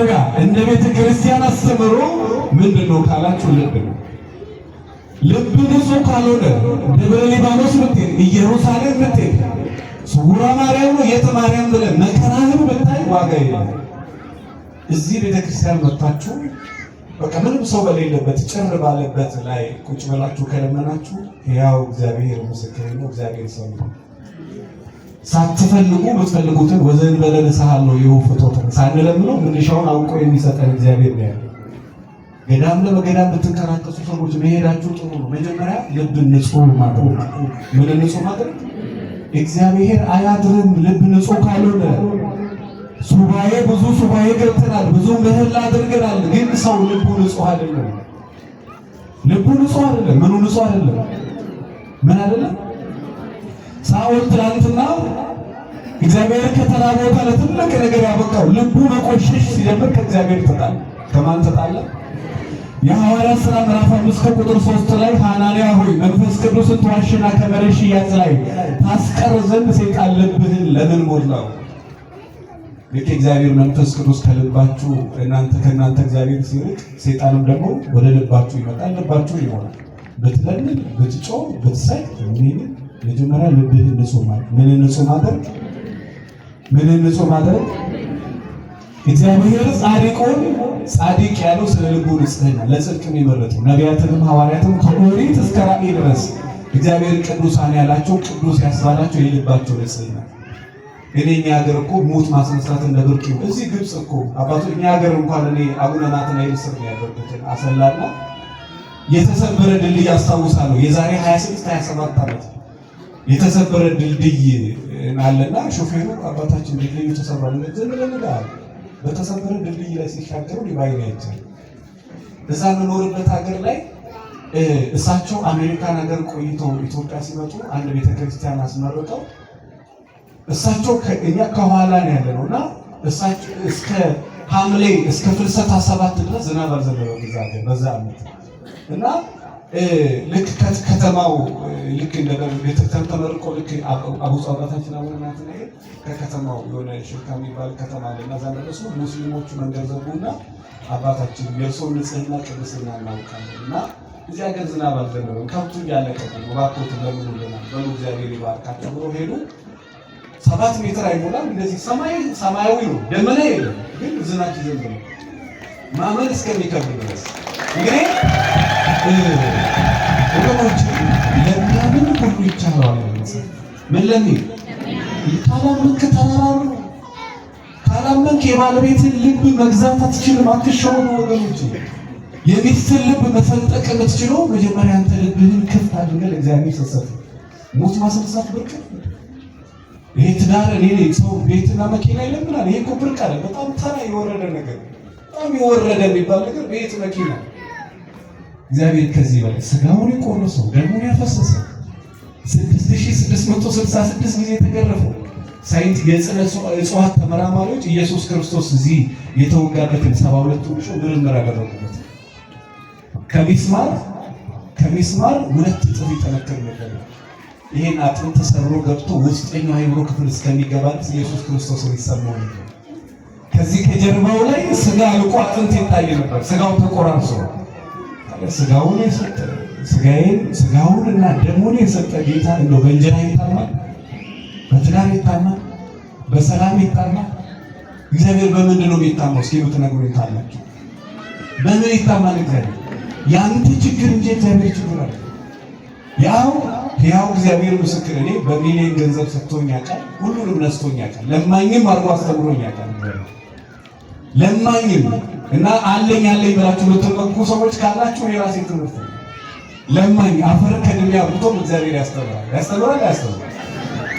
መጥረቢያ እንደ ቤተ ክርስቲያን አስተምሮ ምንድነው ካላችሁ ልብ ነው። ልብ ንጹህ ካልሆነ ደብረ ሊባኖስ ብትሄድ፣ ኢየሩሳሌም ብትሄድ፣ ስውሯ ማርያም ነው የት ማርያም ብለህ መከራህን ብታይ ዋጋ የለም። እዚህ ቤተ ክርስቲያን መጥታችሁ በቃ ምንም ሰው በሌለበት ጭር ባለበት ላይ ቁጭ ብላችሁ ከለመናችሁ ያው እግዚአብሔር ምስክር ነው። እግዚአብሔር ሰው ነው። ሳትፈልጉ የምትፈልጉትን ወዘን በለንሳሃለው ይወፍቶት ሳንለምነው ምንሻውን አውቆ የሚሰጠን እግዚአብሔር ነው ያለው። ገዳም ለገዳም ብትንከራከሱ ሰዎች መሄዳችሁ ጥሩ ነው። መጀመሪያ ልብ ንጹህ ማድረግ። ምን ንጹህ ማድረግ? እግዚአብሔር አያድርም ልብ ንጹህ ካልሆነ። ሱባኤ ብዙ ሱባኤ ገብተናል፣ ብዙ ምህላ አድርገናል፣ ግን ሰው ልቡ ንጹህ አይደለም። ልቡ ንጹህ አይደለም። ምኑ ንጹህ አይደለም? ምን አይደለም? ሳኦል ትናንትና እግዚአብሔር ከተራበ ቦታ ለትልቅ ነገር ያበቃው ልቡ መቆሸሽ ሲጀምር ከእግዚአብሔር ተጣላ። ከማን ተጣላ? የሐዋርያት ሥራ ምዕራፍ 5 ከቁጥር 3 ላይ ሐናንያ ሆይ መንፈስ ቅዱስን ተዋሽና ከመሬት ሽያጭ ላይ ታስቀር ዘንድ ሰይጣን ልብህን ለምን ሞላው? ልክ እግዚአብሔር መንፈስ ቅዱስ ከልባችሁ ከእናንተ እግዚአብሔር ሲርቅ ሰይጣንም ደግሞ ወደ ልባችሁ ይመጣል፣ ልባችሁ ይሞላል። ብትለምን ብትጮህ ብትሰግድ መጀመሪያ ልብህን ንጹህ ማድረግ። ምን ንጹህ ማድረግ? ምን ንጹህ ማድረግ? እግዚአብሔር ጻድቁን ጻድቅ ያለው ስለ ልቡ ንጽህና ለጽድቅ የሚመረጠው ነቢያትንም ሐዋርያትም ከኦሪት እስከ ራእይ ድረስ እግዚአብሔር ቅዱሳን ያላቸው ቅዱስ ያስባላቸው የልባቸው ንጽህና። እኛ ሀገር እኮ ሙት ማስነሳት እንደ ብርቅ ነው። እዚህ ግብጽ እኮ አባቶች እኛ ሀገር እንኳን እኔ አቡነ ናትናኤል ስር ያደረጉት አሰላና የተሰበረ ድልድይ አስታውሳለሁ። የዛሬ 26 27 ዓመት የተሰበረ ድልድይ አለና ሾፌሩ አባታችን ድልድዩ ተሰበረ ለምን በተሰበረ ድልድይ ላይ ሲሻገሩ ሊባይና ይቻል እዛ የምኖርበት ሀገር ላይ እሳቸው አሜሪካን ሀገር ቆይተው ኢትዮጵያ ሲመጡ አንድ ቤተክርስቲያን አስመርቀው እሳቸው እኛ ከኋላ ነው ያለነውና እሳቸው እስከ ሐምሌ እስከ ፍልሰታ 7 ድረስ ዝናብ አልዘነበም በዛ ዓመት እና ልክ ከተማው ልክ እንደ ቤተክርስቲያን ተመርቆ ልክ አቡነ አባታችን አቡነ ናትናኤል ከከተማው የሆነ ሽርካ የሚባል ከተማ አለና እዛ ደረሱ። ሙስሊሞቹ መንገድ ዘጉና አባታችን የእርሶን ንጽህና ቅድስና እናውቃለን እና እዚህ ሀገር ዝናብ አልዘነበም ከብቱ እያለቀ ነው እባክዎት ለምኑልናል በሉ እግዚአብሔር ይባርካቸው ብሎ ሄዱ። 7 ሜትር አይሞላም እንደዚህ ሰማያዊ ነው ደመና የለም ግን ዝናብ ይዘንብ ነው ማመን እስከሚከብድ ድረስ እንግዲህ ወገኖች ለሚያምን ሁሉ ይቻላል። ምን ለሚል ካላመንክ ተራራሩ ካላመንክ የባለቤትን ልብ መግዛት አትችልም፣ አትሸወኑ ወገኖች። የሚስትን ልብ መፈንጠቅ የምትችለው መጀመሪያ አንተ ልብህን ክፍት አድርገህ ለእግዚአብሔር ስትሰጥ። ሙት ማስነሳት ብርቅ ይሄ ትዳር እኔ ሰው ቤትና መኪና ይለምናል። ይሄ እኮ ብርቅ አይደል፣ በጣም ተራ የወረደ ነገር፣ በጣም የወረደ የሚባል ነገር ቤት መኪና። እግዚአብሔር ከዚህ በላይ ስጋውን የቆረሰው ደሙን ያፈሰሰው 6666 ጊዜ የተገረፈው ሳይንስ የእጽዋት ተመራማሪዎች ኢየሱስ ክርስቶስ እዚህ የተወጋበትን 72 ውሾ ምርምር ያደረጉበት ከሚስማር 2 እጥፍ ይጠነክር ነበር። ይሄን አጥንት ተሰብሮ ገብቶ ውስጠኛው አይምሮ ክፍል እስከሚገባ ኢየሱስ ክርስቶስ ይሰማው ነበር። ከዚህ ከጀርባው ላይ ስጋ አልቆ አጥንት ይታይ ነበር። ስጋው ተቆራርሶ ስጋውን የሰጠ ስጋውንና ደሙን የሰጠ ጌታ እንደው በእንጀራ ይታማል፣ በትዳር ይታማል፣ በሰላም ይታማል። እግዚአብሔር በምንድን ነው የሚታማው? እስኪ ብትነግሩኝ ካላችሁ በምን ይታማል እግዚአብሔር? ያንተ ችግር እንጂ እግዚአብሔር ችግር አለ። ያው እግዚአብሔር ምስክር፣ እኔ በሚሊዮን ገንዘብ ሰጥቶኝ ያውቃል፣ ሁሉንም ነስቶኝ ያውቃል፣ ለማኝም አድርጎ አስተምሮኝ ያውቃል። ለማኝም እና አለኝ ብላችሁ የምትመኩ ሰዎች ካላችሁ የራሴ ትምህርት ነው። ለማኝ አፈር ከድሜ አውጥቶ እግዚአብሔር ያስተምራል።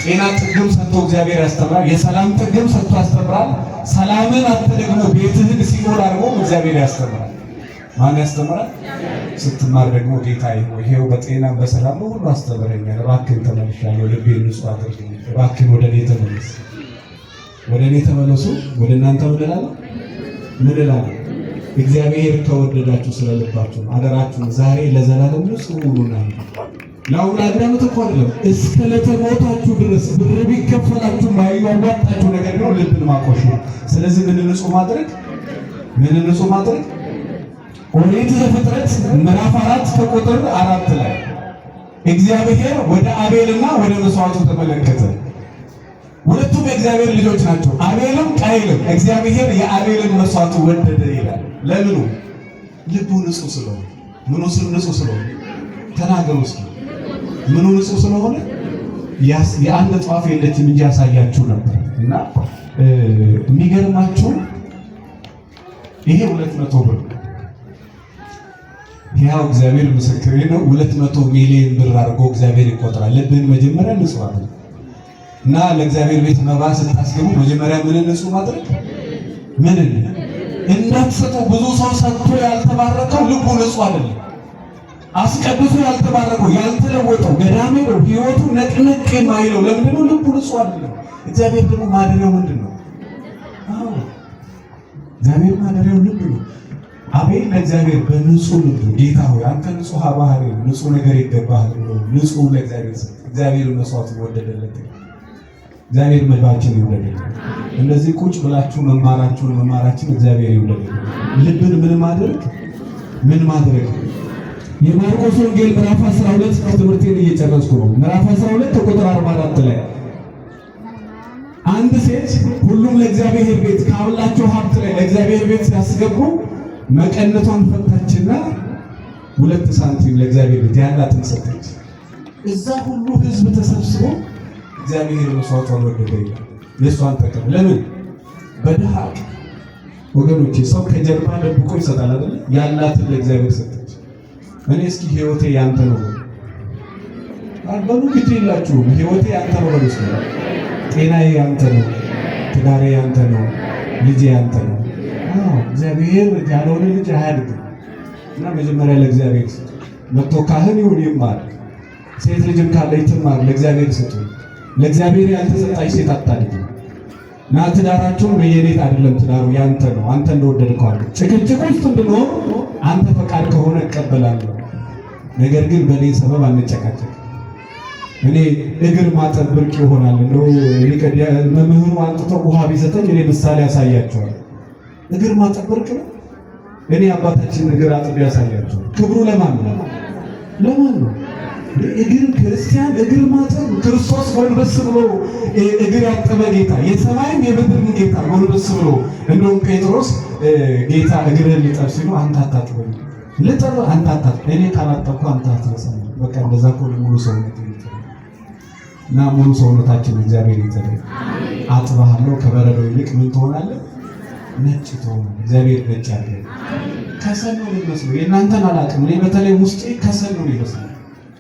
ጤና ጥግም ሰጥቶ እግዚአብሔር ያስተምራል። የሰላም ጥግም ሰጥቶ ያስተምራል። ሰላምን አንተ ደግሞ ቤትህን ሲሞላ አድርጎ እግዚአብሔር ያስተምራል። ማን ያስተምራል? ስትማር ደግሞ ጌታዬ ሆይ ይሄው በጤና በሰላም ሁሉ አስተምረኛል፣ እባክህን ተመልሻለሁ፣ ልቤን ንጹህ አድርግልኝ፣ እባክህን ወደ እኔ ተመለስ። ወደ እኔ ተመለሱ። ወደ እናንተ ምን እላለሁ? እግዚአብሔር ከወደዳችሁ ስለልባችሁ አደራችሁ ዛሬ ለዘላለም ንጹህ ሁኑና ለአውላድ ዓመት እኮ አይደለም እስከ ለተሞታችሁ ድረስ ብር ቢከፈላችሁ ማይዋጣችሁ ነገር ነው ልብን ማቆሽ። ስለዚህ ምን ንጹህ ማድረግ ምን ንጹህ ማድረግ? ኦሪት ዘፍጥረት ምዕራፍ 4 ከቁጥር 4 ላይ እግዚአብሔር ወደ አቤልና ወደ መስዋዕቱ ተመለከተ። ሁለቱም የእግዚአብሔር ልጆች ናቸው፣ አቤልም ቃየልም። እግዚአብሔር የአቤልን መስዋዕት ወደደ ይላል። ለምኑ? ልቡ ንጹህ ስለሆነ። ምኑ ንጹህ ስለሆነ? ተናገሩ እስኪ። ምኑ ንጹህ ስለሆነ? የአንድ ጧፍ የለችም እንጂ ያሳያችሁ ነበር። እና የሚገርማችሁ ይሄ 200 ብር ያው እግዚአብሔር ምስክሬ ነው። 200 ሚሊዮን ብር አድርጎ እግዚአብሔር ይቆጥራል። ልብን መጀመሪያ ንጹህ አድርግ እና ለእግዚአብሔር ቤት መባ ስታስገቡ መጀመሪያ ምን ንጹህ ማድረግ? ምን እንዳትሰጡ። ብዙ ሰው ሰጥቶ ያልተባረከው ልቡ ንጹህ አይደለም። አስቀድሶ ያልተባረከው ያልተለወጠው ገዳሜ ነው ህይወቱ ነቅነቅ የማይለው ለምንድን ነው? ልቡ ንጹህ አይደለም። እግዚአብሔር ደግሞ ማደሪያው ምንድን ነው? አዎ እግዚአብሔር ማደሪያው ልብ ነው። አቤል ለእግዚአብሔር በንጹህ ልብ ጌታ ሆይ አንተ ንጹህ ባህሪ ንጹህ ነገር ይገባሃል ብሎ ንጹህ ለእግዚአብሔር ሰጠ። እግዚአብሔር መስዋዕት ወደደለት። እግዚአብሔር መባችን ይወደደለት። እንደዚህ ቁጭ ብላችሁ መማራችን እግዚአብሔር ይወደደለት። ልብን ምን ማድረግ? የማርቆስ ወንጌል ምዕራፍ 12 ትምህርቴን እየጨረስኩ ነው። ምዕራፍ 12 ከቁጥር 44 ላይ አንድ ሴት ሁሉም ለእግዚአብሔር ቤት ካላቸው ሀብት ላይ ለእግዚአብሔር ቤት ሲያስገቡ መቀነቷን ፈታችና 2 ሳንቲም ለእግዚአብሔር ቤት ያላትን ሰጠች። እዛ ሁሉ ህዝብ ተሰብስቦ እግዚአብሔር መስዋዕቷን ወደደ ይላል። የእሷን ተቀበለ። ለምን? በድሃ ወገኖቼ ሰው ከጀርባ ደብቆ ይሰጣል አይደል? ያላትን ለእግዚአብሔር ሰጠች። እኔ እስኪ ህይወቴ ያንተ ነው አልበሉ ግድ የላችሁም። ህይወቴ ያንተ ነው በሉ። ጤናዬ ያንተ ነው፣ ትዳሬ ያንተ ነው፣ ልጄ ያንተ ነው። እግዚአብሔር ያልሆነ ልጅ አያድግም እና መጀመሪያ ለእግዚአብሔር ስጡ። መጥቶ ካህን ይሁን ይማር፣ ሴት ልጅም ካለች ትማር። ለእግዚአብሔር ስጡ። ለእግዚአብሔር ያልተሰጣች ሴት አታድግም። እና ትዳራቸውን በየቤት አይደለም፣ ትዳሩ ያንተ ነው። አንተ እንደወደድከው አለ። ጭቅጭቅ ውስጥ እንድኖር አንተ ፈቃድ ከሆነ እቀበላለሁ። ነገር ግን በእኔ ሰበብ አንጨቃጨቅ። እኔ እግር ማጠብ ብርቅ ይሆናል። እንደው መምህሩ አንጥቶ ውሃ ቢሰጠኝ እኔ ምሳሌ ያሳያቸዋል። እግር ማጠብ ብርቅ ነው። እኔ አባታችን እግር አጥብ ያሳያቸዋል። ክብሩ ለማን ነው? ለማን ነው? እግር ክርስቲያን እግር ማጠብ ክርስቶስ ጎንበስ ብሎ እግር ያጠበ ጌታ፣ የሰማይም የምድር ጌታ ጎንበስ ብሎ እንደውም ጴጥሮስ ጌታ እግርህን ሊጠብ ሲሉ አንተ አታጥበኝ፣ ልጠብ አንተ አታጥብ፣ እኔ ካላጠብኩ አንተ አትረሳም። በቃ እንደዛ ከሆነ ሙሉ ሰውነት እና ሙሉ ሰውነታችን እግዚአብሔር ይተደረግ። አጥባለሁ ከበረዶ ይልቅ ምን ትሆናለህ? ነጭ ትሆናለህ። እግዚአብሔር ነጭ ያድርግ። ከሰል ነው የሚመስለው። የእናንተን አላውቅም። እኔ በተለይ ውስጤ ከሰል ነው የሚመስለው።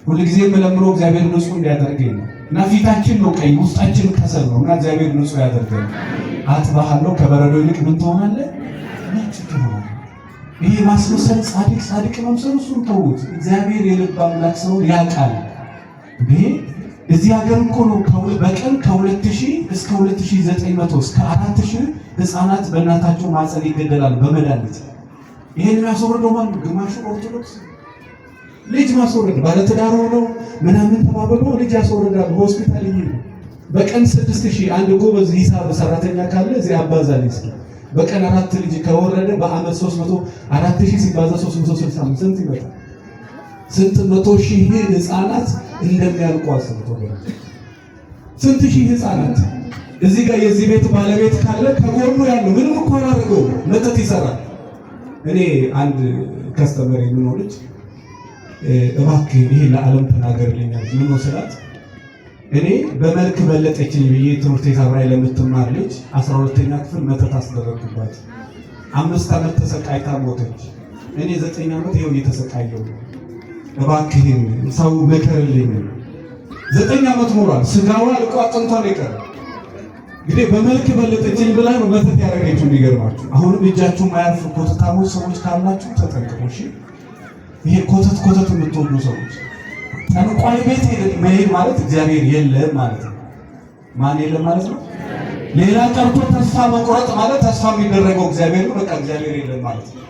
ሁልጊዜ የምለምነው እግዚአብሔር ንጹህ እንዲያደርገኝ ነው። እና ፊታችን ነው ቀይ፣ ውስጣችን ከሰል ነው። እና እግዚአብሔር ንጹህ ያደርገኝ። አጥባለሁ ከበረዶ ይልቅ ምን ትሆናለህ? ነጭ ትሆናለህ። ይሄ ማስመሰል ጻድቅ መምሰል እሱን ተውት። እግዚአብሔር የልብ አምላክ ስለሆነ ያውቃል። ይሄ እዚህ ሀገር እኮ ነው በቀን ከ2000 እስከ 2900 እስከ 4000 ህፃናት በእናታቸው ማህፀን ይገደላሉ በመድኃኒት። ይሄን የሚያስወርደው ማን? ግማሹ ኦርቶዶክስ ልጅ ማስወረድ ባለትዳር ሆነው ምናምን ተባብለው ልጅ ያስወርዳሉ። ሆስፒታል ይሄዱ በቀን 6000 አንድ ጎበዝ ሂሳብ ሰራተኛ ካለ እዚህ አባዛል እስኪ በቀን 4 ልጅ ከወረደ በአመት 300 4000 ሲባዛ 365 ስንት ይመጣል? ስንት መቶ ሺህ ህፃናት እንደሚያልቁ አስቡት። ስንት ሺህ ህፃናት እዚህ ጋር የዚህ ቤት ባለቤት ካለ ከጎኑ ያለው ምንም እኮ አላደረገው መተት ይሰራል። እኔ አንድ ከስተመር የምኖር ልጅ እባክህ ይሄ ለዓለም ተናገርልኛል ምን ነው ስላት፣ እኔ በመልክ በለጠችኝ ብዬ ትምህርት ቤት አብራይ ለምትማር ልጅ 12ኛ ክፍል መተት አስደረግኩባት። 5 ዓመት ተሰቃይታ ሞተች። እኔ 9 ዓመት ይኸው እየተሰቃየሁ እባክህን ሰው መከረልኝ። 9 ዓመት ሞሏል። ስጋዋ አልቆ አጥንቷን ይቀር። እንግዲህ በመልክ በለጠችኝ ብላ ነው መተት ያደረገችው። የሚገርማችሁ አሁንም እጃችሁ ማያርፍ ኮተታሞች ሰዎች ካላችሁ ተጠንቀቁ። እሺ ይሄ ኮተት የምትወዱ ሰዎች ጠንቋይ ቤት መሄድ ማለት እግዚአብሔር የለም ማለት ነው። ማን የለም ማለት ነው? ሌላ ቀርቶ ተስፋ መቁረጥ ማለት ተስፋ የሚደረገው እግዚአብሔር ነው። በቃ እግዚአብሔር የለም ማለት ነው።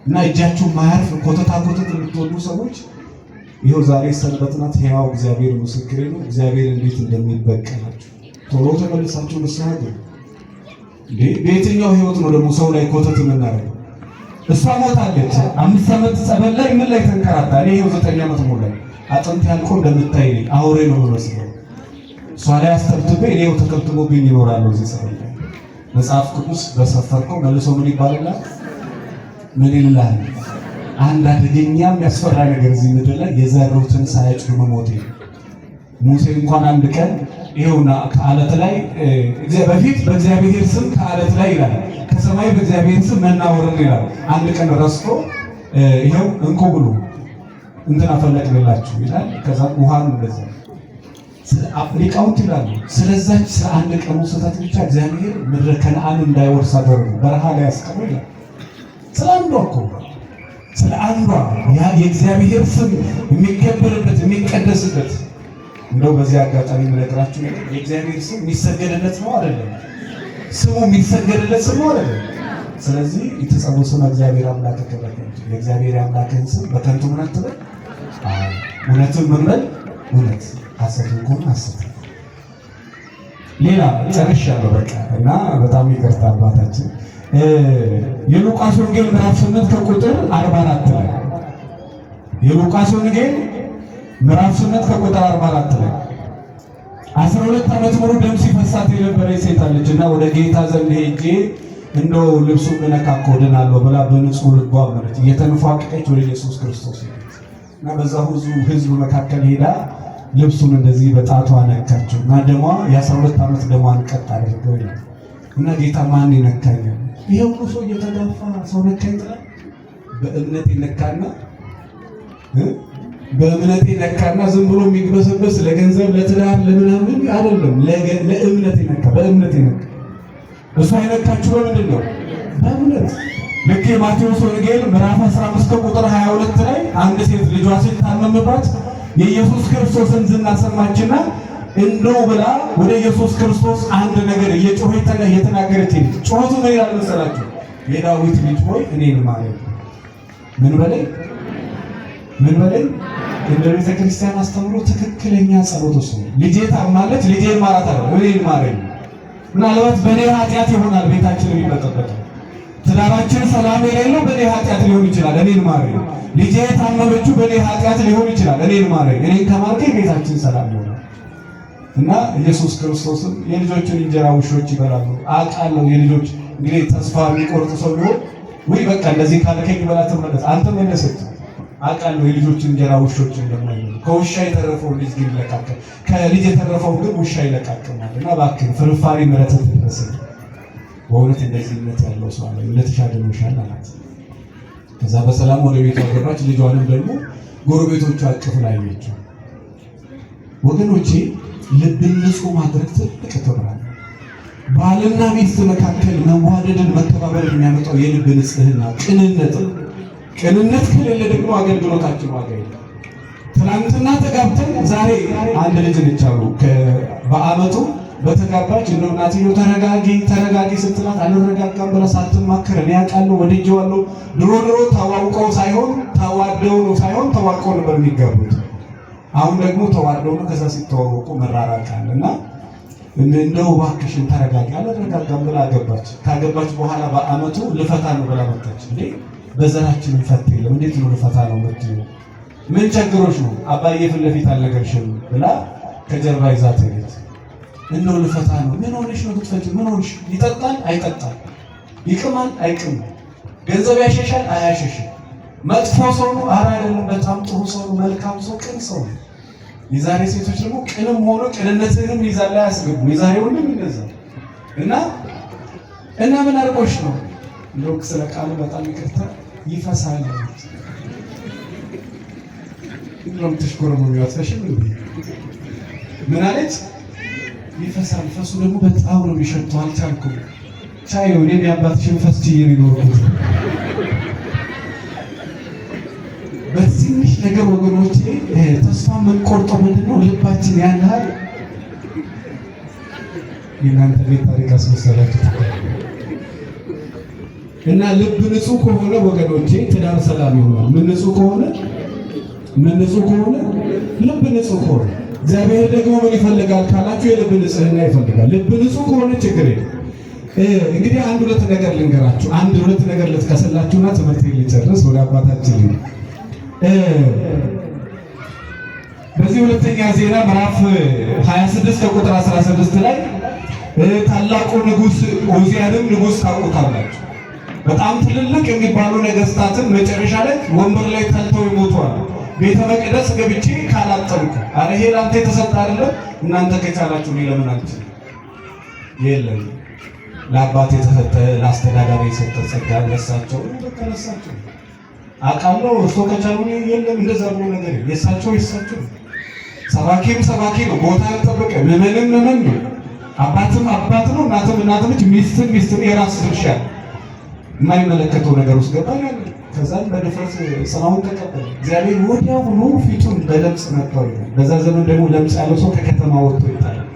እና እጃችሁ ማያርፍ ኮተት የምትወዱ ሰዎች ይኸው ዛሬ ሰንበት ናት። ሕያው እግዚአብሔር ምስክሬ ነው። እግዚአብሔር እንዴት እንደሚበቀላችሁ ቶሎ ተመልሳችሁ ንስሐ ግቡ። በየትኛው ህይወት ነው ደግሞ ሰው ላይ ኮተት የምናደርገው? እሷ ሞታለች። 5 ዓመት ጸበል ላይ ምን ላይ ተንከራታ። እኔ ይኸው 9 ዓመት ሞላኝ። አጥንት ያልቆ እንደምታይ አውሬ ነው የምመስለው። እሷ ላይ አስተብትቤ እኔው ተከብትቦብኝ ይኖራለሁ እዚህ ጸበል ላይ። መጽሐፍ ቅዱስ በሰፈርከው መልሶ ምን ይባላል? ምን ይላል? አንድ አደገኛ የሚያስፈራ ነገር እዚህ ምድር ላይ የዘሩትን ሳያጭዱ መሞት። ሙሴ እንኳን አንድ ቀን ይኸውና ከዓለት ላይ በፊት በእግዚአብሔር ስም ከዓለት ላይ ይላል፣ ከሰማይ በእግዚአብሔር ስም መና ወረደ ይላል። አንድ ቀን ረስቶ ይኸው እንኮ ብሎ እንትን አፈለቅንላችሁ ይላል። ከዛ ውሃን እንደዛ ሊቃውንት ይላሉ። ስለዛች ስለ አንድ ቀኑ ስህተት ብቻ እግዚአብሔር ምድረ ከነዓን እንዳይወርስ አደረገ፣ በረሃ ላይ ያስቀረ ይላል። ስለ አንዷ እኮ ስለ አንዷ ያ የእግዚአብሔር ስም የሚከበርበት የሚቀደስበት። እንደው በዚህ አጋጣሚ የምነግራችሁ የእግዚአብሔር ስም የሚሰገድለት ነው አይደለም? ስሙ የሚሰገድለት ስም ነው አይደለም? ስለዚህ የተጸውዖ ስመ እግዚአብሔር አምላክ ተከበረ። የእግዚአብሔር አምላክን ስም በከንቱ ምን አትበል። እውነትን ምን በል እውነት፣ ሐሰትን ከሆነ ሐሰት። ሌላ ጨርሻለሁ በቃ። እና በጣም ይቅርታ አባታችን የሉቃስ ወንጌል ምዕራፍ 8 ከቁጥር 44 ላይ የሉቃስ ወንጌል ምዕራፍ 8 ከቁጥር 44 ላይ 12 ዓመት ሙሉ ደም ሲፈሳት የነበረች ሴት አለችና ወደ ጌታ ዘንድ ሄጄ እንደው ልብሱን ብነካካው ድናለሁ ብላ በንጹህ ልቧ አመነች። እየተንፏቀቀች ወደ ኢየሱስ ክርስቶስ ሄደች እና በዛ ሕዝብ መካከል ሄዳ ልብሱን እንደዚህ በጣቷ ነካችው እና ደሟ የ12 ዓመት ደሟን ቀጥ አድርገው ይላል እና ጌታ ማን ይነካኛል? ይሄ ሁሉ ሰው እየተጋፋ ሰው ነካኝ ጥላ በእምነት ነካና ዝም ብሎ የሚግበሰበስ ለገንዘብ ለትዳር ለምናምን አይደለም። ለእምነት ነካ፣ በእምነት ነካ። እሱ አይነካችሁ በምንድን ነው? በእምነት። ልክ የማቴዎስ ወንጌል ምዕራፍ 15 ቁጥር 22 ላይ አንድ ሴት ልጇ ሲታመምባት የኢየሱስ ክርስቶስን ዝና ሰማችና እንደው ብላ ወደ ኢየሱስ ክርስቶስ አንድ ነገር እየጮኸች እየተናገረች ጮኸቱ ምን ይላል መሰላችሁ? የዳዊት ልጅ ሆይ እኔን ማረኝ። ምን በለኝ እንደ ቤተ ክርስቲያን አስተምሮ ትክክለኛ ጸሎት እሱ ነው። ልጄ ታማለች፣ ልጄን ማራት አለ፣ እኔን ማረኝ። ምናልባት በእኔ ኃጢአት ይሆናል ቤታችን የሚበጠበጠው፣ ትዳራችን ሰላም የሌለው በእኔ ኃጢአት ሊሆን ይችላል፣ እኔን ማረኝ። ልጄ ታመመችው በእኔ ኃጢአት ሊሆን ይችላል፣ እኔን ማረኝ። እኔን ከማርከኝ ቤታችን ሰላም ይሆናል። እና ኢየሱስ ክርስቶስም የልጆችን እንጀራ ውሾች ይበላሉ አውቃለሁ። የልጆች እንግዲህ ተስፋ የሚቆርጥ ሰው ቢሆን ወይ በቃ እንደዚህ ካልከኝ በላ ተመለስ አንተ መለሰች አውቃለሁ። የልጆችን እንጀራ ውሾች እንደማይበሉ ከውሻ የተረፈው ልጅ ግን ይለቃቀም፣ ከልጅ የተረፈው ግን ውሻ ይለቃቀማል። እና እባክህ ፍርፋሪ ምሕረት ድረስ በእውነት እንደዚህነት ያለው ሰው አለ ለተሻደሉሻል አላት። ከዛ በሰላም ወደ ቤቷ ገባች። ልጇንም ደግሞ ጎረቤቶቿ አቅፍ ላይ አየችው። ወገኖቼ ልብን ንጹህ ማድረግ ትልቅ ክብር አለ። ባልና ሚስት መካከል መዋደድን መተባበር የሚያመጣው የልብ ንጽህና ቅንነት። ቅንነት ከሌለ ደግሞ አገልግሎታችን ዋጋ የለም። ትናንትና ተጋብተን ዛሬ አንድ ልጅ ነች አሉ በአመቱ በተጋባች እንደው እናትየው ተረጋጊ ስትላት አልረጋጋም ብላ ሳትማከር እኔ አውቃለሁ ወድጄዋለሁ። ድሮ ተዋውቀው ሳይሆን ተዋደው ነው ሳይሆን ተዋውቀው ነበር የሚጋቡት። አሁን ደግሞ ተዋደው ነው። ከዛ ሲተዋወቁ መራራቅ አለና እንደው እባክሽን ተረጋጊ አልረጋጋም ብላ አገባች። ካገባች በኋላ በአመቱ ልፈታ ነው ብላ መጣች። እንዴ በዘራችን ፈት የለም እንዴት ነው ልፈታ ነው የምትይው? ምን ቸግሮሽ ነው? አባዬ ፊት ለፊት አልነገርሽም ብላ ከጀርባ ይዛት ሄደች። እንደው ልፈታ ነው። ምን ሆነሽ ነው ብትፈጪ? ምን ሆነሽ? ይጠጣል አይጠጣም፣ ይቅማል አይቅም፣ ገንዘብ ያሸሻል አያሸሽም፣ መጥፎ ሰው ነው ኧረ አይደለም፣ በጣም ጥሩ ሰው ነው፣ መልካም ሰው፣ ቅን ሰው ነው። የዛሬ ሴቶች ደግሞ ቅንም ሆኖ ቅንነትንም ይዛላ ያስገቡ። የዛሬ ሁሉም እንደዛ እና ምን አርቆሽ ነው? እንደው ስለ ቃሉ በጣም ይቅርታ ይፈሳል። እንደውም ተሽኮረሙ ያጥፈሽም ምን አለች? ይፈሳል። ፈሱ ደግሞ በጣም ነው የሚሸተው። አልቻልኩም። ቻዩ እኔ ያባትሽን ፈስ ትይር ይኖርኩት በትንሽ ነገር ወገኖቼ ተስፋ የምንቆርጠው ምንድነው? ልባችን ያንሃል። የእናንተ ቤት ታሪክ አስመሰላችሁ እና ልብ ንጹህ ከሆነ ወገኖቼ ትዳር ሰላም ይሆናል። ምን ንጹህ ከሆነ ልብ ንጹህ ከሆነ እግዚአብሔር ደግሞ ምን ይፈልጋል ካላችሁ የልብ ንጽህና ይፈልጋል። ልብ ንጹህ ከሆነ ችግር የለም። እንግዲህ አንድ ሁለት ነገር ልንገራችሁ፣ አንድ ሁለት ነገር ልጥቀስላችሁና ትምህርት ሊጨርስ ወደ አባታችን በዚህ ሁለተኛ ዜና ምዕራፍ 26 ከቁጥር 16 ላይ ታላቁ ንጉስ ዖዝያንም ንጉስ ታውቁታላችሁ፣ በጣም ትልልቅ የሚባሉ ነገስታትን መጨረሻ ላይ ወንበር ላይ ተልተው ይሞቷል። ቤተ መቅደስ ገብቼ ካላጠብኩ አረ ይሄ ላንተ የተሰጠ አይደለም እናንተ ከቻላችሁ እኔ ለምን አልችልም? የለም ለአባት የተሰጠ ለአስተዳዳሪ የተሰጠ ጸጋ ለሳቸው ለሳቸው አቃለው እርሶ ከቻሉ የለም እንደዛ ብሎ ነገር የሳቸው ይሳቸው። ሰባኪም ሰባኪ ነው፣ ቦታ ያልጠበቀ ምዕመንም ምዕመን ነው፣ አባትም አባት ነው፣ እናትም እናት ነች፣ ሚስትም ሚስት ነው። የራስ ድርሻ የማይመለከተው ነገር ውስጥ ገባ ያለ ከዛም በድፍረት ስራውን ተቀበለ። እግዚአብሔር ወዲያውኑ ፊቱን በለምጽ መጥቷል። በዛ ዘመን ደግሞ ለምጽ ያለው ሰው ከከተማ ወጥቶ ይጣላል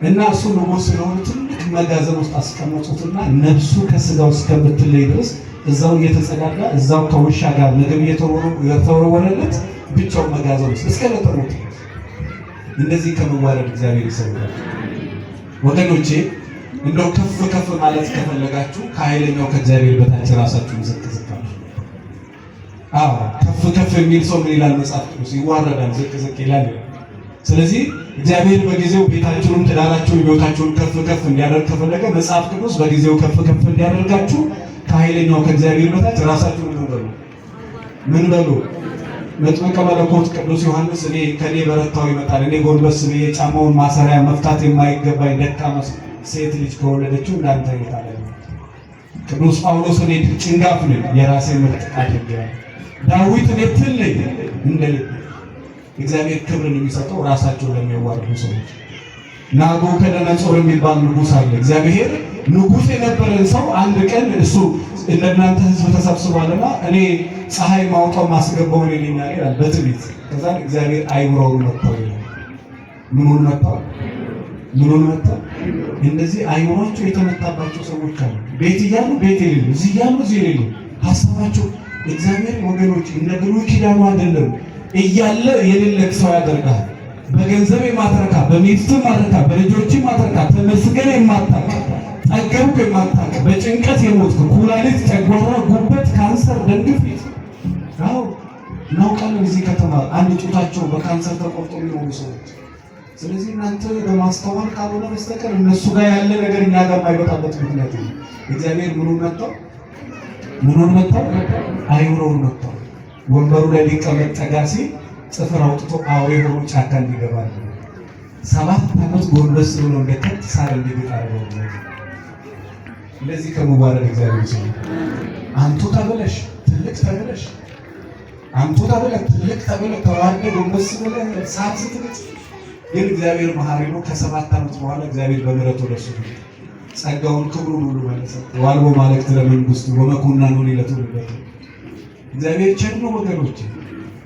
እና እሱ ንጉሥ ስለሆነ ትልቅ መጋዘን ውስጥ አስቀመጡትና ነፍሱ ከስጋው እስከምትለይ ድረስ እዛው እየተጸዳዳ እዛው ከውሻ ጋር ምግብ እየተወረወረለት ብቻው መጋዘን ውስጥ እስከ ለተሞት። እንደዚህ ከመዋረድ እግዚአብሔር ይሰውራል። ወገኖቼ እንደው ከፍ ከፍ ማለት ከፈለጋችሁ ከኃይለኛው ከእግዚአብሔር በታች ራሳችሁን ዝቅ ዝቅ አድርጉ። አዎ ከፍ ከፍ የሚል ሰው ምን ይላል መጽሐፍ ቅዱስ? ይዋረዳል፣ ዝቅ ዝቅ ይላል። ስለዚህ እግዚአብሔር በጊዜው ቤታችሁን፣ ትዳራችሁን፣ ሕይወታችሁን ከፍ ከፍ እንዲያደርግ ከፈለገ መጽሐፍ ቅዱስ በጊዜው ከፍ ከፍ እንዲያደርጋችሁ ከኃይለኛው ከእግዚአብሔር በታች ራሳችሁን ምን በሉ? መጥምቀ መለኮት ቅዱስ ዮሐንስ እኔ ከኔ በረታው ይመጣል፣ እኔ ጎንበስ ብዬ ጫማውን ማሰሪያ መፍታት የማይገባኝ ደካማ ሴት ልጅ ከወለደችው እንዳንተ ይታለ። ቅዱስ ጳውሎስ እኔ ጭንጋፍ ነኝ የራሴ ምርጥ አድርጌያለሁ። ዳዊት እኔ ትል ነኝ እንደ ልብ። እግዚአብሔር ክብርን የሚሰጠው ራሳቸው ለሚያዋርዱ ሰዎች። ናቡከደነፆር የሚባል ንጉሥ አለ። እግዚአብሔር ንጉሥ የነበረን ሰው አንድ ቀን እሱ እንደናንተ ሕዝብ ተሰብስቧልና እኔ ፀሐይ ማውጣው ማስገባው ይለኛል ይላል በትዕቢት። ከዛ እግዚአብሔር አይምሮውን መጥተው ይላል። ምኑን መጥተው እንደዚህ አይምሯቸው የተመታባቸው ሰዎች አሉ። ቤት እያሉ ቤት የሌሉ፣ እዚህ እያሉ እዚህ የሌሉ ሀሳባቸው እግዚአብሔር ወገኖች እንደ ብሉይ ኪዳኑ አይደለም። እያለ የሌለ ሰው ያደርጋል። በገንዘብ የማትረካ፣ በሚስት ማትረካ፣ በልጆች ማትረካ፣ ተመስገን የማታውቅ፣ ጠገብኩ የማታውቅ፣ በጭንቀት የሞትኩ፣ ኩላሊት፣ ጨጓራ፣ ጉበት፣ ካንሰር፣ ደም ግፊት። አዎ እናውቃለን። እዚህ ከተማ አንድ ጡታቸው በካንሰር ተቆርጦ የሚኖሩ ሰዎች። ስለዚህ እናንተ በማስተዋል ካልሆነ በስተቀር እነሱ ጋር ያለ ነገር እኛ ጋር የማይመጣበት ምክንያት ነው። እግዚአብሔር ምኑን መጣው? አይምሮውን መጣው። ወንበሩ ላይ ሊቀመጥ ጠጋ ሲል ጽፍር አውጥቶ አውሬ ሆኖ ጫካ እንዲገባ ነው። 7 ዓመት ጎንበስ ብሎ እንደከት ሳር እንዲግጥ አደረገው። እንደዚህ ከመዋረድ እግዚአብሔር ሰው አንቱ ተብለሽ ትልቅ ተብለሽ አንቱ ተብለሽ ትልቅ ተብለሽ ተዋርደ ጎንበስ ብለህ ሳር ስትግጥ ግን እግዚአብሔር መሐሪ ነው። ከ7 ዓመት በኋላ እግዚአብሔር በምሕረቱ ወደሱ ጸጋውን ክብሩን ሁሉ መለሰ። ዋልቦ ማለክት ለመንግስቱ ወመኩናኑ ለትውልዱ። እግዚአብሔር ቸር ነው ወገኖች፣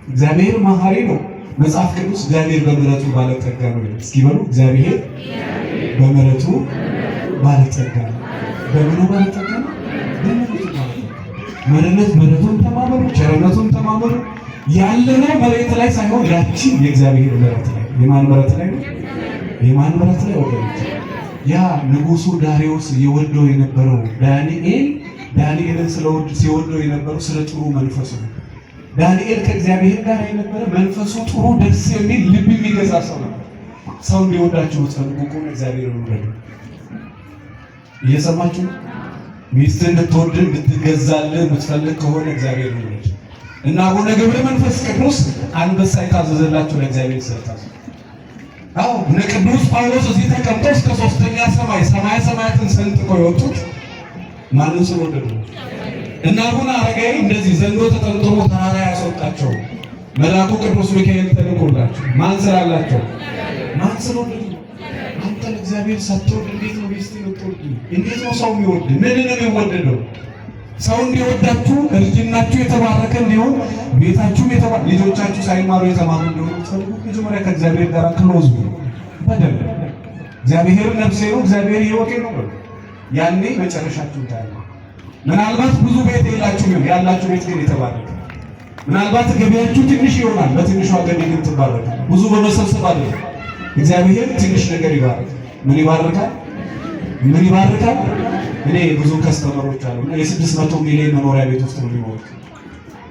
እግዚአብሔር መሐሪ ነው። መጽሐፍ ቅዱስ እግዚአብሔር በምሕረቱ ባለጠጋ ነው። እስኪ በሉ እግዚአብሔር በምሕረቱ ባለጠጋ ነው። በምኑ ባለጠጋ ነው? በምሕረቱ ባለጠጋ። ምሕረቱን ተማመኑ፣ ቸርነቱን ተማመኑ። ያለነው መሬት ላይ ሳይሆን ያቺ የእግዚአብሔር ምሕረት ላይ። የማን ምሕረት ላይ ነው? የማን ምሕረት ላይ ወገኖች? ያ ንጉሱ ዳሪዮስ የወደው የነበረው ዳንኤልን ሲወደው የነበረው ስለ ጥሩ መንፈሱ ነው። ዳንኤል ከእግዚአብሔር ጋር የነበረ መንፈሱ ጥሩ ደስ የሚል ልብ የሚገዛ ሰው ነው። ሰው እንዲወዳችሁ ጸልቁ። እግዚአብሔር ይወደው። እየሰማችሁ ሚስት እንድትወድ እንድትገዛልህ የምትፈልግ ከሆነ እግዚአብሔር ይወደው እና አቡነ ገብረ መንፈስ ቅዱስ አንበሳ የታዘዘላቸው ለእግዚአብሔር ሰጣቸው። አዎ እነ ቅዱስ ጳውሎስ እዚህ ተቀምጠው እስከ 3ኛ ሰማይ ሰማያትን ሰንጥቀው የወጡት ማንን ስለወደዱ? እና አቡነ አረጋዊ እንደዚህ ዘንዶ ተጠምጥሞ ተራራ ያስወጣቸው መልአኩ ቅዱስ ሚካኤል ተልኮላቸው ማን ስላላቸው? ማን ስለወደዱ? አንተ ለእግዚአብሔር ሳትወድ እንዴት ነው ሚስት የምትወድ? እንዴት ነው ሰው የሚወድ? ምን ነው የሚወደደው? ሰው እንዲወዳችሁ እርጅናችሁ የተባረከ እንዲሆን ቤታችሁም የተባረከ ልጆቻችሁ ሳይማሩ የተማሩ እንዲሆኑ ፈልጉ። መጀመሪያ ከእግዚአብሔር ጋር ክሎዝ በደንብ እግዚአብሔር ነፍሴ ነው፣ እግዚአብሔር ሕይወቴ ነው። ያኔ መጨረሻችሁን ታያላችሁ። ምናልባት ብዙ ቤት የላችሁ ነው ያላችሁ ቤት ግን የተባረከ። ምናልባት ገቢያችሁ ትንሽ ይሆናል፣ በትንሿ ገቢ ግን ትባረካል። ብዙ በመሰብሰብ አይደለም። እግዚአብሔር ትንሽ ነገር ይባርካል። ምን ይባርካል? ምን ይባርካል? እኔ ብዙ ከስተመሮች አሉ የ600 ሚሊዮን መኖሪያ ቤት ውስጥ ነው የሚኖሩት።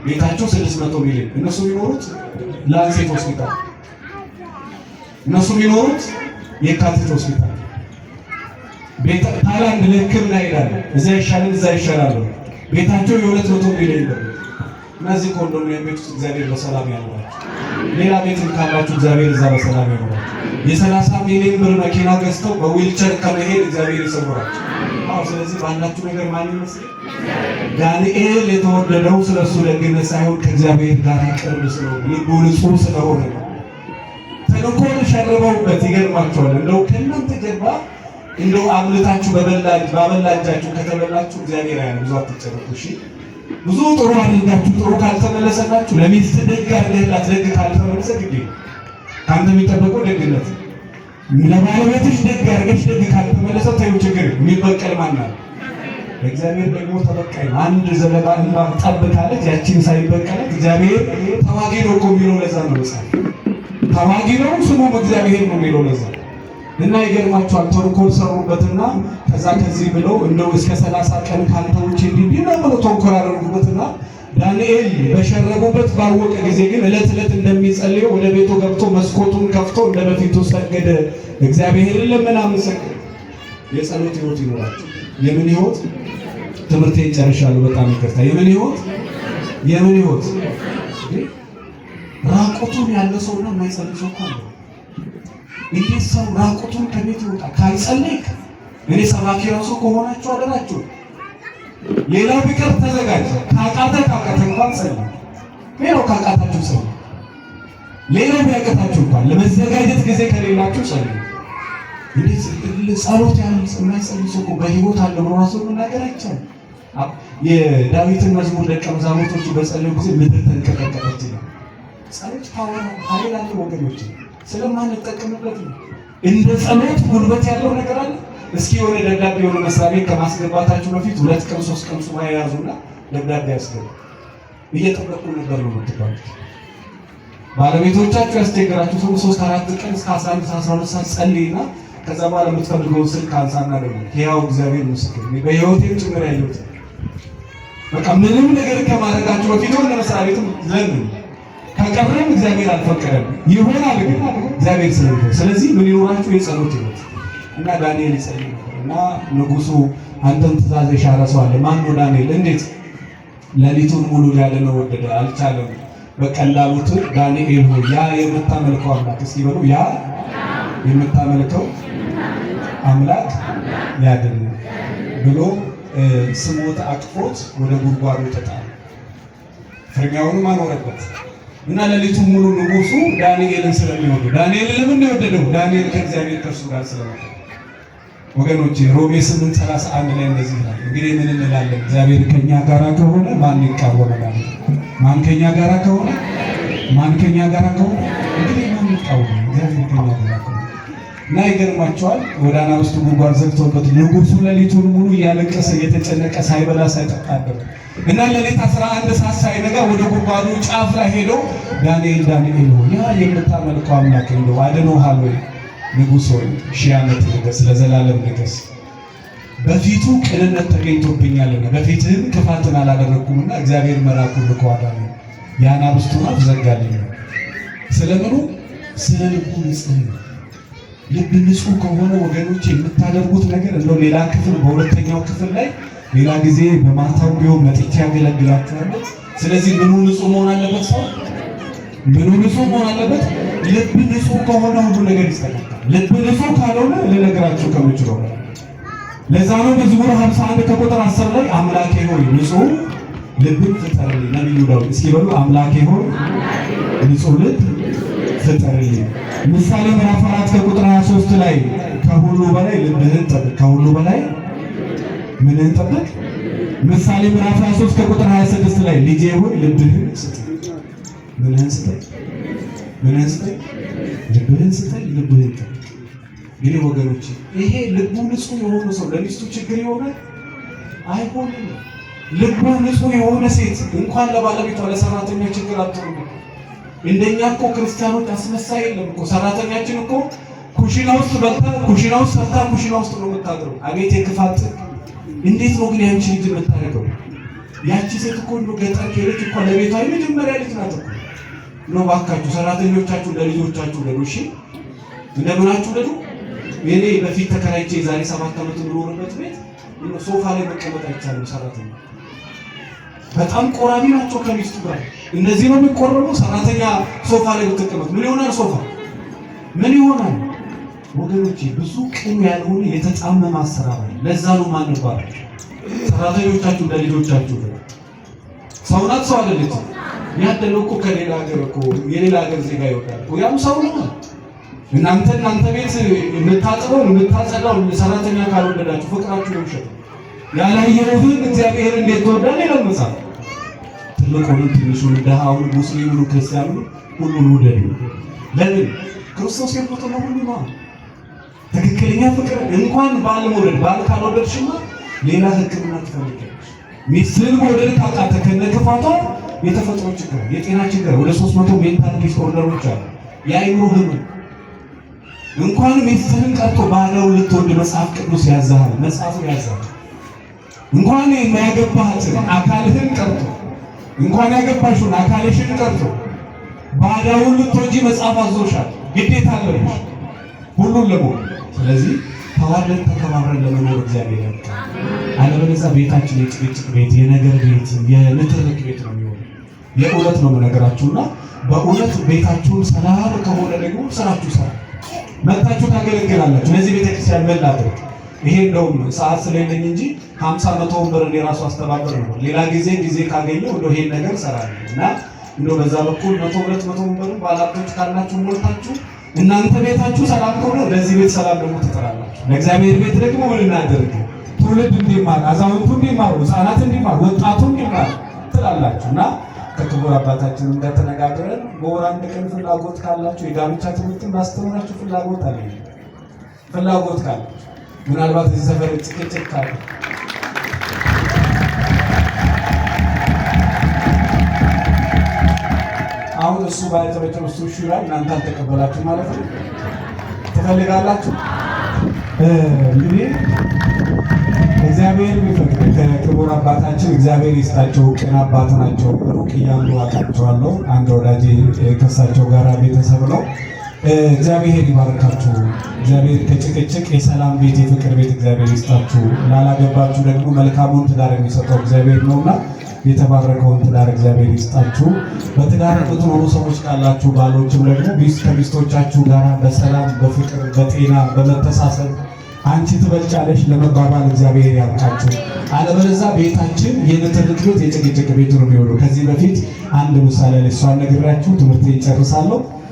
ቤታቸው 600 ሚሊዮን፣ እነሱ የሚኖሩት ላንሴት ሆስፒታል፣ እነሱ የሚኖሩት የካቲት ሆስፒታል። ታይላንድ ለሕክምና ይሄዳሉ። እዛ ይሻላል፣ እዛ ይሻላል። ቤታቸው የ200 ሚሊዮን ብር። እነዚህ ኮንዶሚኒየም ቤት ውስጥ እግዚአብሔር በሰላም ያኖራቸው። ሌላ ቤትም ካላችሁ እግዚአብሔር እዛ በሰላም ያኖራቸው። የ30 ሚሊዮን ብር መኪና ገዝተው በዊልቸር ከመሄድ እግዚአብሔር ይሰውራቸው። ስለዚህ ባላችሁ ነገር ማን ይመስል? ዳንኤል የተወደደው ስለሱ ደግነት ሳይሆን ከእግዚአብሔር ጋር ቅርብ ስለሆነ ልቡ ንጹሕ ስለሆነ ነው። ተንኮል ሸርበውበት ይገርማቸዋል። እንደው ከእናንተ ጀርባ እንደው አምልታችሁ ባበላጃችሁ ከተበላችሁ እግዚአብሔር ያለ ብዙ አትጨነቁ። እሺ ብዙ ጥሩ አድርጋችሁ ጥሩ ካልተመለሰላችሁ ለሚስት ደግ አድርገህላት ደግ ካልተመለሰ ግዴ ካንተ የሚጠበቀው ደግነት። ለባለቤትሽ ደግ አድርገሽ ደግ ካልተመለሰ ተይው ችግር የሚበቀል ማን አለ? እግዚአብሔር ደግሞ ተበቃይ ነው። አንድ ዘለባ እንባ ጠብ ካለች ያቺን ሳይበቀለት እግዚአብሔር ተዋጊ ነው እኮ የሚለው ለዛ ነው። መጽሐፍ ተዋጊ ነው ስሙም እግዚአብሔር ነው የሚለው ለዛ እና ይገርማቸዋል። ተንኮል ሰሩበትና ከዛ ከዚህ ብለው እንደው እስከ 30 ቀን ካልተውች እንዲህ ነው ተንኮል አደረጉበትና ዳንኤል በሸረቡበት ባወቀ ጊዜ ግን ዕለት ዕለት እንደሚጸልየው ወደ ቤቱ ገብቶ መስኮቱን ከፍቶ እንደበፊቱ ሰገደ። እግዚአብሔርን ለምን አመሰገነ? የጸሎት ሕይወት ይኖራቸው። የምን ሕይወት? ትምህርቴን ጨርሻለሁ። በጣም ይቅርታ። የምን ሕይወት? የምን ሕይወት? ራቁቱን ያለ ሰውና የማይጸልይ ሰው እኮ አለ። እንዴት ሰው ራቁቱን ከቤት ይወጣ? ካልጸለይክ እኔ ሰባኪ ራሱ ከሆናችሁ አደራችሁ። ሌላው ቢቀር ተዘጋጅ። ካቃተ እንኳን ጸልይ። ሌላው ካቃታችሁ ጸልይ። ሌላው ቢያቀታችሁ እንኳን ለመዘጋጀት ጊዜ ከሌላችሁ ጸልይ። እንዴት ጸሎት ያለው የማይጸልይ ሰው በሕይወት አለ ብሎ ራሱ መናገር አይቻልም። የዳዊትን መዝሙር ደቀ መዛሙርቶቹ በጸለዩ ጊዜ ምድር ተንቀጠቀጠች ይላል። ጸሎት ፓወር ኃይል አለ ወገኖች፣ ስለማንጠቀምበት ነው። እንደ ጸሎት ጉልበት ያለው ነገር አለ። እስኪ የሆነ ደብዳቤ የሆነ መስሪያ ቤት ከማስገባታችሁ በፊት 2 ቀን 3 ቀን ሱባኤ ያዙና ደብዳቤ ያስገቡ። እየጠበቁ ነበር ነው የምትባሉት። ባለቤቶቻችሁ ያስቸገራችሁ ሰው 3-4 ቀን እስከ 11-12 ሰዓት ጸልይና ከዛ በኋላ የምትፈልገውን ስልክ አንሳና ደግሞ ሕያው እግዚአብሔር ምስክር በሕይወቴም ጭምር ያየሁት በቃ ምንም ነገር ከማድረጋችሁ በፊት ወደ መስሪያ ቤትም ለምን ከቀረም እግዚአብሔር አልፈቀደም ይሆናል፣ ግን እግዚአብሔር ስለሆነ ስለዚህ ምን ይኖራችሁ የጸሎት ሕይወት እና ዳንኤል ይጸልይ እና ንጉሱ አንተን ትእዛዝ የሻረ ሰው አለ። ማን ነው? ዳንኤል። እንዴት? ሌሊቱን ሙሉ ሊያድነው ወደደ፣ አልቻለም። በቀላሉ ዳንኤል ሆይ ያ የምታመልከው አምላክ እስኪ በሉ ያ የምታመልከው አምላክ ያድን ብሎ ስሞት አቅፎት ወደ ጉድጓዱ ተጣለ። ፍርኛውንም አኖረበት እና ሌሊቱን ሙሉ ንጉሱ ዳንኤልን ስለሚወዱ ዳንኤልን ለምን ነው የወደደው? ዳንኤል ከእግዚአብሔር ከእርሱ ጋር ስለነበረ። ወገኖቼ ሮሜ 8:31 ላይ እንደዚህ ይላል። እንግዲህ ምን እንላለን? እግዚአብሔር ከኛ ጋር ከሆነ ማን ይቃወመናል? ማን ከኛ ጋር ከሆነ እንግዲህ ማን ይቃወመናል? እግዚአብሔር ከኛ ጋር ከሆነ እና ይገርማቸዋል። ወደ አናብስቱ ጉድጓድ ዘግተውበት ንጉሱ ሌሊቱን ሙሉ እያለቀሰ እየተጨነቀ ሳይበላ ሳይጠጣ አደረ እና ሌሊት 11 ሰዓት ሳይነጋ ወደ ጉድጓዱ ጫፍ ላይ ሄዶ ዳንኤል ሆይ ያ የምታመልከው አምላክ እንደው አድኖሃል ወይ? ንጉሥ ሆይ 1000 ዓመት ንገስ፣ ለዘላለም ንገስ። በፊቱ ቅንነት ተገኝቶብኛልና በፊትህም ክፋትን አላደረግኩምና እግዚአብሔር መልአኩን ልኮ አዳነኝ። የአናብስቱን አፍ ዘጋልኝ። ስለምኑ? ስለ ልቡ ንጽሕና። ልብ ንጹህ ከሆነ ወገኖች የምታደርጉት ነገር እንደው ሌላ ክፍል በሁለተኛው ክፍል ላይ ሌላ ጊዜ በማታው ቢሆን መጥቼ ያገለግላችኋለሁ። ስለዚህ ምኑ ንጹህ መሆን አለበት? ሰው ምኑ ንጹህ መሆን አለበት? ልብ ንጹህ ከሆነ ሁሉ ነገር ይስተካከላል። ልብ ንጹህ ካልሆነ ልነግራችሁ ከምችለው ለዛ ነው መዝሙር 51 ከቁጥር 10 ላይ አምላኬ ሆይ ንጹህ ልብን ፍጠርልኝ። ነቢዩ ዳዊት እስኪ በሉ አምላኬ ሆይ ንጹህ ልብ ፍጠርልኝ። ምሳሌ ምዕራፍ 4 ከቁጥር 23 ላይ ከሁሉ በላይ ልብህን ጠብቅ። ከሁሉ በላይ ምንን ጠብቅ? ምሳሌ ምዕራፍ 23 ከቁጥር 26 ላይ ልጄ ሆይ ልብህን ስጥ። ምንን ስጠኝ? ልብህን ስጠኝ። ልብህን ጠብቅ። እንግዲህ ወገኖች ይሄ ልቡ ንጹህ የሆነ ሰው ለሚስቱ ችግር ይሆናል አይሆንም። ልቡ ንጹህ የሆነ ሴት እንኳን ለባለቤቷ ለሰራተኛ ችግር አትሆንም። እንደኛ እኮ ክርስቲያኖች አስመሳይ የለም እኮ። ሰራተኛችን እኮ ኩሽና ውስጥ በልታ ኩሽና ውስጥ ሰርታ ኩሽና ውስጥ ነው የምታድረው። አቤት የክፋት! እንዴት ነው ግን ያንቺ ልጅ የምታደርገው? ያቺ ሴት እኮ ነው ገጠር ከሄደች እኮ ለቤቷ የመጀመሪያ ልጅ ናት እኮ ነው። ባካችሁ ሰራተኞቻችሁ ለልጆቻችሁ ለሉ። እሺ እንደምናችሁ ለሉ። እኔ በፊት ተከራይቼ ዛሬ 7 ዓመት የምኖርበት ቤት ሶፋ ላይ መቀመጥ አይቻልም። ሰራተኛ በጣም ቆራቢ ናቸው ከሚስቱ ጋር። እንደዚህ ነው የሚቆረበው። ሰራተኛ ሶፋ ላይ ብትቀመጥ ምን ይሆናል? ሶፋ ምን ይሆናል? ወገኖቼ ብዙ ቅን ያልሆነ የተጣመመ አሰራር ነው። ለዛ ነው ማንባል ሰራተኞቻችሁ ለልጆቻችሁ ሰው ናት። ሰው አይደለች። ያደለው እኮ ከሌላ ሀገር እኮ የሌላ ሀገር ዜጋ ይወጣል እኮ ያም ሰው ነው። እናንተ ቤት የምታጥበው የምታጸዳው ሰራተኛ ካልወደዳችሁ ፍቅራችሁ ነው ሸጥ ያላየሁትን እግዚአብሔር እንዴት ተወዳለ ይለምሳል። ትልቁን ትንሹን ደሃውን ሙስሊሙን ክርስቲያኑን ሁሉን ውደዱ። ለምን? ክርስቶስ የሞተው ነው ሁሉ ነው። ትክክለኛ ፍቅር እንኳን ባል መውደድ ባል ካልወደድሽማ ሌላ ሕክምና ትፈልጊያለሽ። ሚስትህን መውደድ ካቃተ ከነክፋቷ የተፈጥሮ ችግር የጤና ችግር ወደ 300 ሜንታል ዲስኦርደሮች አሉ። የአይምሮ ህመም እንኳን ሚስትህን ቀርቶ ባለውን ልትወድ መጽሐፍ ቅዱስ ያዛሃል። መጽሐፉ ያዛሃል። እንኳን የማያገባህትን አካልህን ቀርቶ እንኳን ያገባሽውን አካልሽን ቀርቶ ባዳውን ልትወጂ መጽሐፍ አዞሻል። ግዴታ አለብሽ ሁሉን ለመሆን። ስለዚህ ተዋደን ተከባብረን ለመኖር እግዚአብሔር ያውቃል። አለበለዚያ ቤታችን የጭቅጭቅ ቤት፣ የነገር ቤት፣ የንትርክ ቤት ነው የሚሆነው። የእውነት ነው የምነግራችሁና በእውነት ቤታችሁን ሰላም ከሆነ ደግሞ ስራችሁ ሰላም መጣችሁ ታገለግላላችሁ። ለዚህ ቤተክርስቲያን መላደግ ይሄ እንደውም ሰዓት ስለሌለኝ እንጂ 50 100 ወንበር የራሱ አስተባበር ነው። ሌላ ጊዜ ካገኘው እንደው ይሄን ነገር ሰራለሁ እና እንደው በዛ በኩል 100 200 ወንበር ባላቶች ካላችሁ ሞልታችሁ እናንተ ቤታችሁ ሰላም ከሆነ ለዚህ ቤት ሰላም ደግሞ ትጠራላችሁ። ለእግዚአብሔር ቤት ደግሞ ምን እናደርግ? ትውልድ እንዲማር፣ አዛውንቱ እንዲማር፣ ህፃናት እንዲማር፣ ወጣቱ እንዲማር ትላላችሁና ከክቡር አባታችን ጋር ተነጋግረን በወር አንድ ቀን ፍላጎት ካላችሁ የጋብቻ ትምህርትን ማስተማራችሁ ፍላጎት አለ። ፍላጎት ካላችሁ ምናልባት እዚህ ሰፈር ጭቅጭቅ ካለ አሁን እሱ ባይተበጨው እሱ ይሽራል። እናንተ አልተቀበላችሁ ማለት ነው። ትፈልጋላችሁ እንግዲህ እግዚአብሔር ቢፈቅድ ከክቡር አባታችን እግዚአብሔር ይስጣቸው። ቅን አባት ናቸው። ሩቅ እያሉ አውቃቸዋለሁ። አንድ ወዳጄ ከእሳቸው ጋር ቤተሰብ ነው። እግዚአብሔር ይባርካችሁ። እግዚአብሔር ከጭቅጭቅ የሰላም ቤት የፍቅር ቤት እግዚአብሔር ይስጣችሁ። ላላገባችሁ ደግሞ መልካሙን ትዳር የሚሰጠው እግዚአብሔር ነውና የተባረከውን ትዳር እግዚአብሔር ይስጣችሁ። በትዳር የምትኖሩ ሰዎች ካላችሁ ባሎችም ደግሞ ከሚስቶቻችሁ ጋር በሰላም በፍቅር በጤና በመተሳሰብ አንቺ ትበልጫለሽ ለመባባል እግዚአብሔር ያብቃችሁ። አለበለዚያ ቤታችን የንትርክ ቤት የጭቅጭቅ ቤት ነው የሚሆነው። ከዚህ በፊት አንድ ምሳሌ ለሷን ነግራችሁ ትምህርት ይጨርሳለሁ።